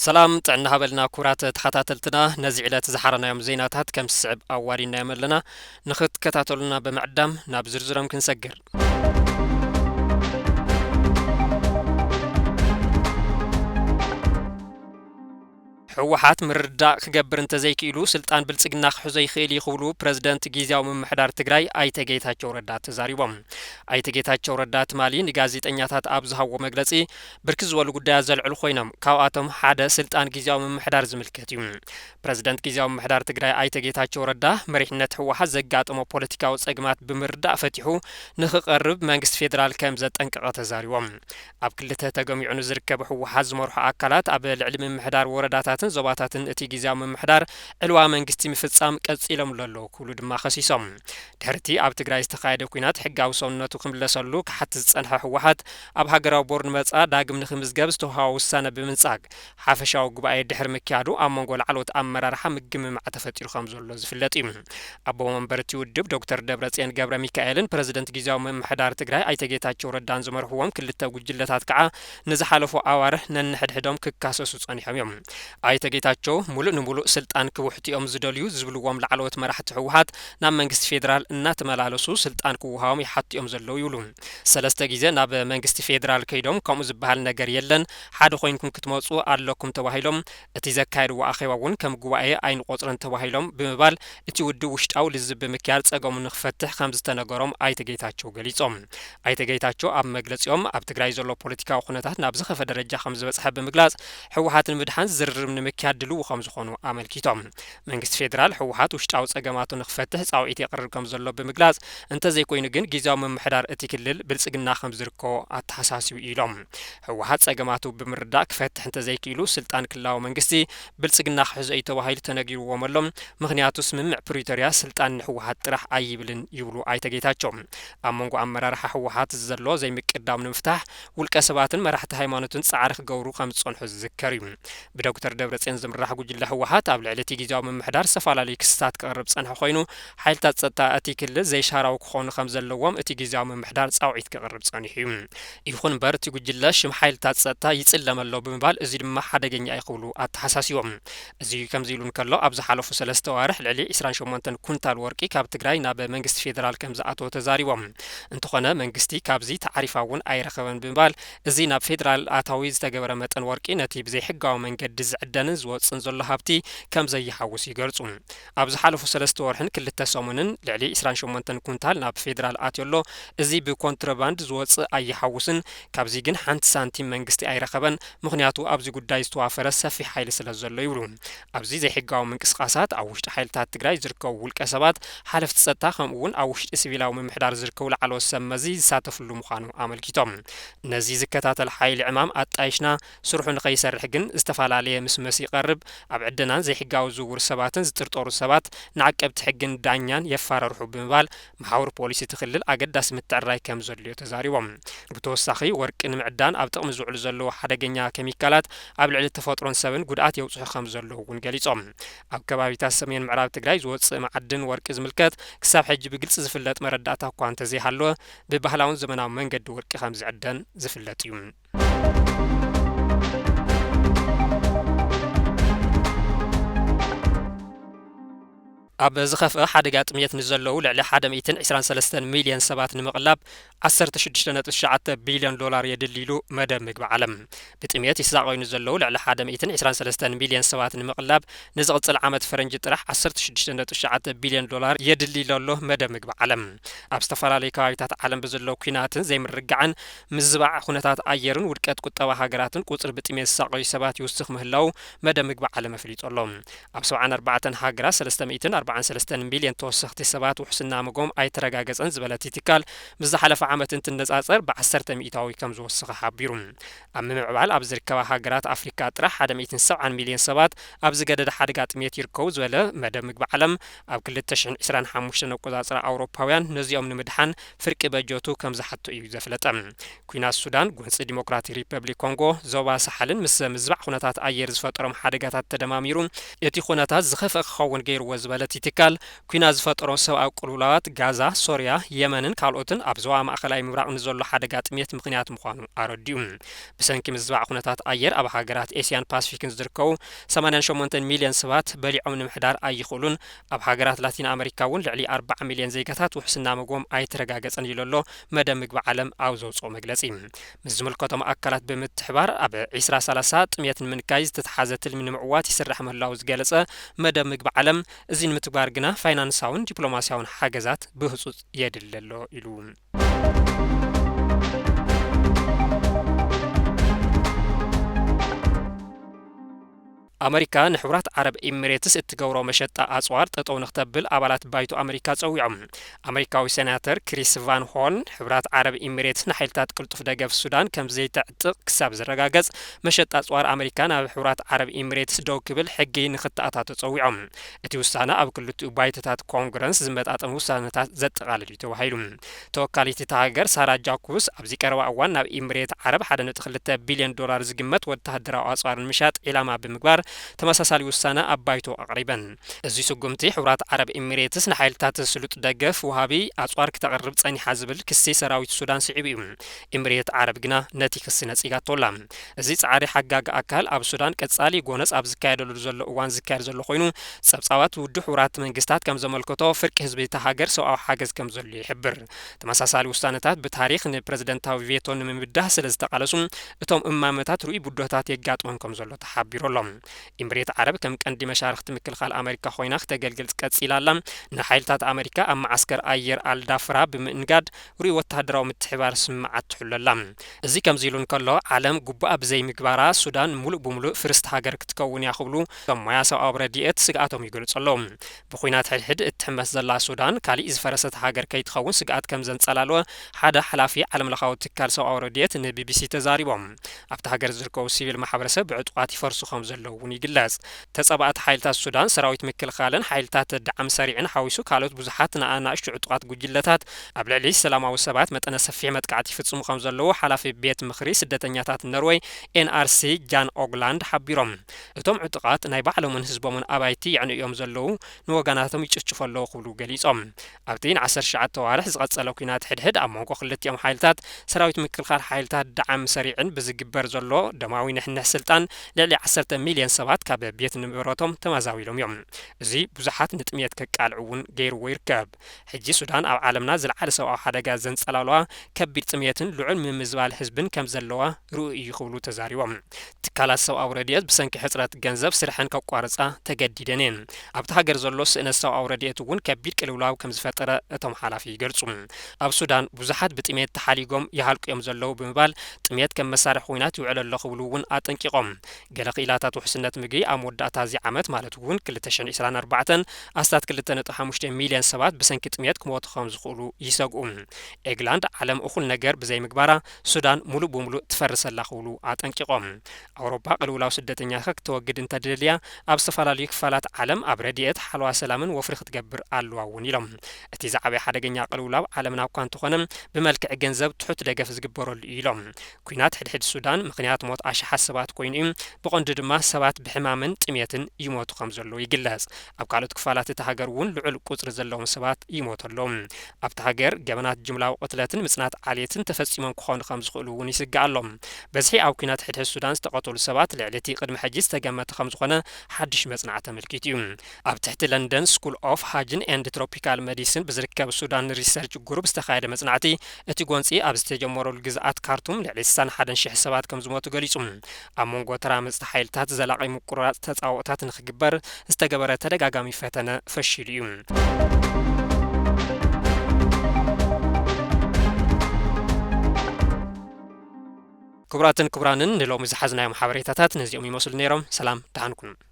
سلام تعنا هبلنا كرات تخاتلتنا نزعلت زحرنا يوم زيناتات كم صعب أوارينا يملنا نخت كتاتلنا بمعدم نابزر زرم كنسجر حوحات مردا خجبر انت زي كيلو سلطان بلصقنا خحزي خيل يخولو بريزيدنت غيزاو ممحدار تግራይ አይተ ጌታቸው ረዳ ተዛሪቦም አይተ ጌታቸው ረዳ ማሊ ንጋዜጠኛታት አብዝሃው መግለጺ ብርክ ዝበሉ ጉዳያት ዘልዕሉ ኮይኖም ካብአቶም ሓደ ስልጣን ጊዜያው መምሕዳር ዝምልከት እዩ ፕሬዝዳንት ጊዜያው መምሕዳር ትግራይ አይተ ጌታቸው ረዳ መሪሕነት ህወሓት ዘጋጥሞ ፖለቲካዊ ጸግማት ብምርዳእ ፈቲሑ ንኽቀርብ መንግስት ፌደራል ከም ዘጠንቀቐ ተዛሪቦም ኣብ ክልተ ተገሚዑ ዝርከብ ህወሓት ዝመርሑ አካላት ኣብ ልዕሊ መምሕዳር ወረዳታት زباتاتن اتي غيزاو ممحدار علوا منغستي مفصام قصيلم لولو كلو دما خسيسوم دهرتي اب تግራይ استخايده كوينات حقاو سوننتو كملسلو كحت صنح حوحات اب هاغراو بورن مصا داغم نخمزغب استوهاو وسانه بمنصاق حافشاو غباي دحر مكيادو امونغول علوت امرارح مغم مع تفطير خمزولو زفلطي ابو منبرتي ودب دكتور دبرصين غبر ميكائيلن بريزيدنت غيزاو ممحدار تግራይ አይተጌታቸው ረዳን ዝመርሕዎም ክልተ ጉጅለታት ከዓ ንዝሓለፉ አዋርህ ነንሕድሕዶም ክካሰሱ ጸኒሖም አይተ ጌታቸው ሙሉ ንሙሉ ስልጣን ክውሕቲኦም ዝደልዩ ዝብልዎም ለዓለወት መራሕቲ ህወሓት ናብ መንግስት ፌደራል እና ተመላለሱ ስልጣን ክውሃዎም ይሓትዮም ዘለው ይብሉ ሰለስተ ጊዜ ናብ መንግስት ፌደራል ከይዶም ከም ዝባሃል ነገር የለን ሓደ ኮይንኩም ክትመጹ ኣለኩም ተባሂሎም እቲ ዘካይድዎ ኣኼባውን ከም ጉባኤ አይን ቆጽረን ተባሂሎም ብምባል እቲ ውድብ ውሽጣው ልዝብ ምክያር ጸገሙ ንኽፈትሕ ከም ዝተነገሮም አይተ ጌታቸው ገሊጾም አይተ ጌታቸው ኣብ መግለጺኦም ኣብ ትግራይ ዘሎ ፖለቲካዊ ኩነታት ናብ ዝኸፈ ደረጃ ከም ዝበጽሐ ብምግላጽ ህወሓትን ምድሓን ዝርርብ ንምክያድሉ ወخم ዝኾኑ ኣመልኪቶም መንግስት ፌደራል ህወሓት ውሽጣው ጸገማቱ ንኽፈትሕ ጻውዒት ይቀርብ ከም ዘሎ ብምግላጽ እንተ ዘይኮይኑ ግን ጊዜያዊ መምሕዳር እቲ ክልል ብልጽግና ከም ዝርኮ ኣተሓሳስቡ ኢሎም ህወሓት ጸገማቱ ብምርዳእ ክፈትሕ እንተ ዘይክኢሉ ስልጣን ክላው መንግስቲ ብልጽግና ክሕዘይ ተባሂሉ ተነጊርዎም ኣሎም ምኽንያቱ ስምምዕ ፕሪቶሪያ ስልጣን ህወሓት ጥራሕ ኣይብልን ይብሉ ኣይተጌታቸው ኣመንጎ ኣመራርሓ ህወሓት ዘሎ ዘይምቅዳም ንምፍታሕ ውልቀ ሰባትን መራሕቲ ሃይማኖትን ጻዕሪ ክገብሩ ከም ዝጸንሑ ዝዝከር እዩ ብዶክተር ደብረጽዮን ዝምራሕ ጉጅለ ህወሓት ኣብ ልዕሊ ጊዜያዊ መምሕዳር ሰፋላሊ ክስታት ቀርብ ጸንሐ ኮይኑ ሓይልታት ጸጥታ እቲ ክልል ዘይሻራው ክኾኑ ከም ዘለዎም እቲ ጊዜያዊ መምሕዳር ጻውዒት ክቀርብ ጸኒሑ ይኹን በር እቲ ጉጅለ ሽም ሓይልታት ጸጥታ ይጽለመሎ ብምባል እዚ ድማ ሓደገኛ ይኽብሉ ኣተሓሳሲቦም እዚ ከም ዝኢሉን ከሎ ኣብ ዝሓለፉ 3 ወርሕ ልዕሊ 28 ኩንታል ወርቂ ካብ ትግራይ ናብ መንግስት ፌደራል ከም ዝኣተወ ተዛሪቦም እንተኾነ መንግስቲ ካብዚ ተዓሪፋውን ኣይረኸበን ብምባል እዚ ናብ ፌደራል ኣታዊ ዝተገበረ መጠን ወርቂ ነቲ ብዘይ ሕጋዊ መንገዲ ዝዕደንን ዝወጽን ዘሎ ሃብቲ ከም ዘይሓውስ ይገልጹ ኣብ ዝሓለፉ 3 ወርሕን ክልተ ሰሙንን ልዕሊ 28 ኩንታል ናብ ፌደራል ኣትየሎ እዚ ብኮንትራባንድ ዝወጽእ ኣይሓውስን ካብዚ ግን ሓንቲ ሳንቲም መንግስቲ ኣይረኸበን ምኽንያቱ ኣብዚ ጉዳይ ዝተዋፈረ ሰፊሕ ሓይሊ ስለ ዘሎ ይብሉ ኣብዚ ዘይሕጋዊ ምንቅስቃሳት ኣብ ውሽጢ ሓይልታት ትግራይ ዝርከቡ ውልቀ ሰባት ሓለፍቲ ጸጥታ ከምኡውን ኣብ ውሽጢ ሲቪላዊ ምምሕዳር ዝርከቡ ለዓለወት ሰመዚ ዝሳተፍሉ ምዃኑ ኣመልኪቶም ነዚ ዝከታተል ሓይሊ ዕማም ኣጣይሽና ስርሑ ንኸይሰርሕ ግን ዝተፋላለየ መስመስ ይቀርብ ኣብ ዕድናን ዘይሕጋዊ ዝውውር ሰባትን ዝጥርጠሩ ሰባት ንዓቀብቲ ሕግን ዳኛን የፋረርሑ ብምባል ማሕበር ፖሊስ ትኽልል ኣገዳሲ ምትዕራይ ከም ዘልዮ ተዛሪቦም ብተወሳኺ ወርቂ ንምዕዳን ኣብ ጥቕሚ ዝውዕሉ ዘለዉ ሓደገኛ ኬሚካላት ኣብ ልዕሊ ተፈጥሮን ሰብን ጉድኣት የውጽሑ ከም ዘለዉ እውን ገሊጾም ኣብ ከባቢታት ሰሜን ምዕራብ ትግራይ ዝወጽእ ማዕድን ወርቂ ዝምልከት ክሳብ ሕጂ ብግልጽ ዝፍለጥ መረዳእታ እኳ እንተዘይሃለወ ብባህላውን ዘመናዊ መንገዲ ወርቂ ከም ዝዕደን ዝፍለጥ እዩ ኣብ ዝኸፍአ ሓደጋ ጥምየት ንዘለዉ ልዕሊ 123 ሚልዮን ሰባት ንምቕላብ 16.9 ቢልዮን ዶላር የድልሉ መደብ ምግቢ ዓለም ብጥምየት ይሳቆይኑ ዘለዉ ልዕሊ 123 ሚልዮን ሰባት ንምቕላብ ንዝቕጽል ዓመት ፈረንጂ ጥራሕ 16.9 ቢልዮን ዶላር የድልሉ መደብ ምግቢ ዓለም ኣብ ዝተፈላለዩ ከባቢታት ዓለም ብዘለዉ ኩናትን ዘይምርግዓን ምዝባዕ ኩነታት ኣየርን ውድቀት ቁጠባ ሃገራትን ቁጽሪ ብጥምየት ዝሳቆዩ ሰባት ይውስኽ ምህላው መደብ ምግቢ ዓለም ኣፍሊጦሎም ኣብ 74 ሃገራት 343 ሚልዮን ተወሰኽቲ ሰባት ውሕስና መጎም ኣይተረጋገጸን ዝበለት ትካል ብዝሓለፈ ዓመት እንትነጻጸር ብ10 ሚእታዊ ከም ዝወሰኸ ሓቢሩ ኣብ ምዕባል ኣብ ዝርከባ ሃገራት ኣፍሪካ ጥራሕ 170 ሚልዮን ሰባት ኣብ ዝገደደ ሓደጋ ጥምየት ይርከቡ ዝበለ መደብ ምግቢ ዓለም ኣብ 2025 ኣቆጻጽራ ኣውሮፓውያን ነዚኦም ንምድሓን ፍርቂ በጀቱ ከም ዝሓቱ እዩ ዘፍለጠ ኩናት ሱዳን ጎንፂ ዲሞክራቲክ ሪፐብሊክ ኮንጎ ዞባ ሳሓልን ምስ ምዝባዕ ኩነታት ኣየር ዝፈጠሮም ሓደጋታት ተደማሚሩ እቲ ኩነታት ዝኸፈ ክኸውን ገይርዎ ዝበለት ትካል ኩናት ዝፈጠሮ ሰብኣዊ ቅልውላዋት ጋዛ፣ ሶርያ፣ የመንን ካልኦትን ኣብ ዞባ ማእከላይ ምብራቅ ንዘሎ ሓደጋ ጥሜት ምክንያት ምዃኑ ኣረዲኡ። ብሰንኪ ምዝባዕ ኩነታት ኣየር ኣብ ሃገራት ኤስያን ፓሲፊክን ዝርከቡ 88 ሚልዮን ሰባት በሊዖም ንምሕዳር ኣይኽእሉን። ኣብ ሃገራት ላቲን ኣሜሪካ እውን ልዕሊ 40 ሚልዮን ዜጋታት ውሕስና ምግቦም ኣይተረጋገፀን ኢሉ ኣሎ መደብ ምግቢ ዓለም ኣብ ዘውፅኦ መግለጺ። ምስ ዝምልከቶም ኣካላት ብምትሕባር ኣብ 2030 ጥሜት ንምንካይ ዝተተሓዘ ትልሚ ንምዕዋት ይስራሕ ምህላው ዝገለጸ መደብ ምግቢ ዓለም እዚ ንምትግባር ግና ፋይናንሳውን ዲፕሎማሲያውን ሓገዛት ብህጹጽ የድሊ ኣሎ ኢሉ። ኣሜሪካ ንሕቡራት ዓረብ ኤሚሬትስ እትገብሮ መሸጣ ኣጽዋር ጠጠው ንኽተብል ኣባላት ባይቶ ኣሜሪካ ጸዊዖም። ኣሜሪካዊ ሴናተር ክሪስ ቫን ሆርን ሕቡራት ዓረብ ኤሚሬትስ ንሓይልታት ቅልጡፍ ደገፍ ሱዳን ከም ዘይተዕጥቕ ክሳብ ዝረጋገጽ መሸጣ ኣጽዋር ኣሜሪካ ናብ ሕቡራት ዓረብ ኤሚሬትስ ደው ክብል ሕጊ ንኽትኣታቶ ጸዊዖም። እቲ ውሳነ ኣብ ክልቲኡ ባይቶታት ኮንግረስ ዝመጣጠን ውሳነታት ዘጠቓልል እዩ ተባሂሉ። ተወካሊት እታ ሃገር ሳራ ጃኩብስ ኣብዚ ቀረባ እዋን ናብ ኤሚሬት ዓረብ 1.2 ቢልዮን ዶላር ዝግመት ወተሃደራዊ ኣጽዋር ንምሻጥ ዒላማ ብምግባር ተመሳሳሊ ውሳነ ኣብ ባይቶ ኣቕሪበን። እዚ ስጉምቲ ሕቡራት ዓረብ ኤሚሬትስ ንሓይልታት ስሉጥ ደገፍ ወሃቢ ኣጽዋር ክተቕርብ ጸኒሓ ዝብል ክሲ ሰራዊት ሱዳን ስዒቡ እዩ። ኤሚሬት ዓረብ ግና ነቲ ክሲ ነጺጋቶላ። እዚ ጻዕሪ ሓጋግ ኣካል ኣብ ሱዳን ቀጻሊ ጎነጽ ኣብ ዝካየደሉ ዘሎ እዋን ዝካየድ ዘሎ ኮይኑ ጸብጻባት ውድብ ሕቡራት መንግስታት ከም ዘመልክቶ ፍርቂ ህዝቢ እታ ሃገር ሰብኣዊ ሓገዝ ከም ዘሎ ይሕብር። ተመሳሳሊ ውሳነታት ብታሪኽ ንፕረዚደንታዊ ቬቶ ንምምዳህ ስለ ዝተቃለሱ እቶም እማመታት ሩኢ ቡዶታት የጋጥሞም ከም ዘሎ ተሓቢሮሎም። ኤሚሬት ዓረብ ከም ቀንዲ መሻርክቲ ምክልኻል ኣሜሪካ ኮይና ክተገልግል ቀጺላ ኣላ። ንሓይልታት ኣሜሪካ ኣብ ማዓስከር ኣየር ኣልዳፍራ ብምእንጋድ ሩኢ ወተሃደራዊ ምትሕባር ስምዓት ትሕለላ። እዚ ከምዚ ኢሉ እንከሎ ዓለም ጉባኣ ብዘይ ምግባራ ሱዳን ሙሉእ ብሙሉእ ፍርስቲ ሃገር ክትከውን እያ ክብሉ እቶም ሞያ ሰብኣዊ ረድኤት ስግኣቶም ይገልጹ ኣለው። ብኩናት ሕድሕድ እትሕመስ ዘላ ሱዳን ካሊእ ዝፈረሰት ሃገር ከይትኸውን ስግኣት ከም ዘንጸላልወ ሓደ ሓላፊ ዓለም ለኻዊ ትካል ሰብኣዊ ረድኤት ንቢቢሲ ተዛሪቦም። ኣብቲ ሃገር ዝርከቡ ሲቪል ማሕበረሰብ ብዕጡቃት ይፈርሱ ከም ዘለዉ ይግለጽ። ተጸባእቲ ሓይልታት ሱዳን ሰራዊት ምክልኻልን ሓይልታት ዳዕም ሰሪዕን ሓዊሱ ካልኦት ብዙሓት ንኣናእሽቱ ዕጡቃት ጉጅለታት ኣብ ልዕሊ ሰላማዊ ሰባት መጠነ ሰፊሕ መጥቃዕቲ ይፍጽሙ ከም ዘለዉ ሓላፊ ቤት ምኽሪ ስደተኛታት ኖርዌይ ኤንአርሲ ጃን ኦግላንድ ሓቢሮም። እቶም ዕጡቃት ናይ ባዕሎምን ህዝቦምን ኣባይቲ ይዕንዮም ዘለዉ ንወገናቶም ይጭፍጭፉ ኣለዉ ክብሉ ገሊጾም። ኣብቲ ን19 ዋርሕ ዝቐጸለ ኩናት ሕድሕድ ኣብ መንጎ ክልቲኦም ሓይልታት ሰራዊት ምክልኻል ሓይልታት ዳዕም ሰሪዕን ብዝግበር ዘሎ ደማዊ ንሕንሕ ስልጣን ልዕሊ 10 ሚልዮን ሰባት ካብ ቤት ንብረቶም ተመዛዊሎም እዮም። እዚ ብዙሓት ንጥሜት ከቃልዕ እውን ገይርዎ ይርከብ። ሕጂ ሱዳን ኣብ ዓለምና ዝለዓለ ሰብኣዊ ሓደጋ ዘንጸላልዋ ከቢድ ጥሜትን ልዑል ምምዝባል ህዝብን ከም ዘለዋ ርኡይ እዩ ክብሉ ተዛሪቦም። ትካላት ሰብኣዊ ረድኤት ብሰንኪ ሕፅረት ገንዘብ ስርሐን ከቋርፃ ተገዲደን እየን። ኣብቲ ሃገር ዘሎ ስእነት ሰብኣዊ ረድኤት እውን ከቢድ ቅልውላው ከም ዝፈጠረ እቶም ሓላፊ ይገልጹ። ኣብ ሱዳን ብዙሓት ብጥሜት ተሓሊጎም ይሃልቁ እዮም ዘለዉ ብምባል ጥሜት ከም መሳርሒ ኩናት ይውዕል ኣሎ ክብሉ እውን ኣጠንቂቖም። ገለ ክኢላታት ውሕስነት ምግቢ ኣብ መወዳእታ እዚ ዓመት ማለት እውን 2024 ኣስታት 2.5 ሚልዮን ሰባት ብሰንኪ ጥሜት ክሞቱ ከም ዝኽእሉ ይሰግኡ። ኤግላንድ ዓለም እኹል ነገር ብዘይ ምግባራ ሱዳን ሙሉእ ብሙሉእ ትፈርሰላ ክብሉ ኣጠንቂቖም። ኣውሮፓ ቅልውላው ስደተኛታት ክትወግድ እንተድልያ ኣብ ዝተፈላለዩ ክፋላት ዓለም ኣብ ረድኤት ሓልዋ ሰላምን ወፍሪ ክትገብር ኣለዋ እውን ኢሎም። እቲ ዝዓበየ ሓደገኛ ቅልውላው ዓለምና እኳ እንተኾነ ብመልክዕ ገንዘብ ትሑት ደገፍ ዝግበረሉ እዩ ኢሎም። ኩናት ሕድሕድ ሱዳን ምክንያት ሞት ኣሽሓት ሰባት ኮይኑ እዩ። ብቐንዱ ድማ ሰባት ብሕማምን ጥሜትን ይሞቱ ከም ዘለዉ ይግለጽ። ኣብ ካልኦት ክፋላት እቲ ሃገር እውን ልዑል ቁጽሪ ዘለዎም ሰባት ይሞቱ ኣለዉ። ኣብቲ ሃገር ገበናት ጅምላዊ ቅትለትን ምጽናት ዓልየትን ተፈጺሞም ክኾኑ ከም ዝኽእሉ እውን ይስጋእ ኣሎም። በዝሒ ኣብ ኩናት ሕድሕድ ሱዳን ዝተቐተሉ ሰባት ልዕሊ እቲ ቅድሚ ሕጂ ዝተገመተ ከም ዝኾነ ሓድሽ መጽናዕቲ ተመልኪቱ እዩ። ኣብ ትሕቲ ለንደን ስኩል ኦፍ ሃጅን ኤንድ ትሮፒካል ሜዲሲን ብዝርከብ ሱዳን ሪሰርች ግሩፕ ዝተኻየደ መጽናዕቲ እቲ ጎንፂ ኣብ ዝተጀመረሉ ግዝኣት ካርቱም ልዕሊ 61,000 ሰባት ከም ዝሞቱ ገሊጹ። ኣብ መንጎ ተራመጽቲ ሓይልታት ዘላቒ ምቁርራጽ ተጻውኦታት ንኽግበር ዝተገበረ ተደጋጋሚ ፈተነ ፈሺሉ እዩ። ክቡራትን ክቡራንን ንሎሚ ዝሓዝናዮም ሓበሬታታት ነዚኦም ይመስሉ ነይሮም። ሰላም ደህና ሁኑ።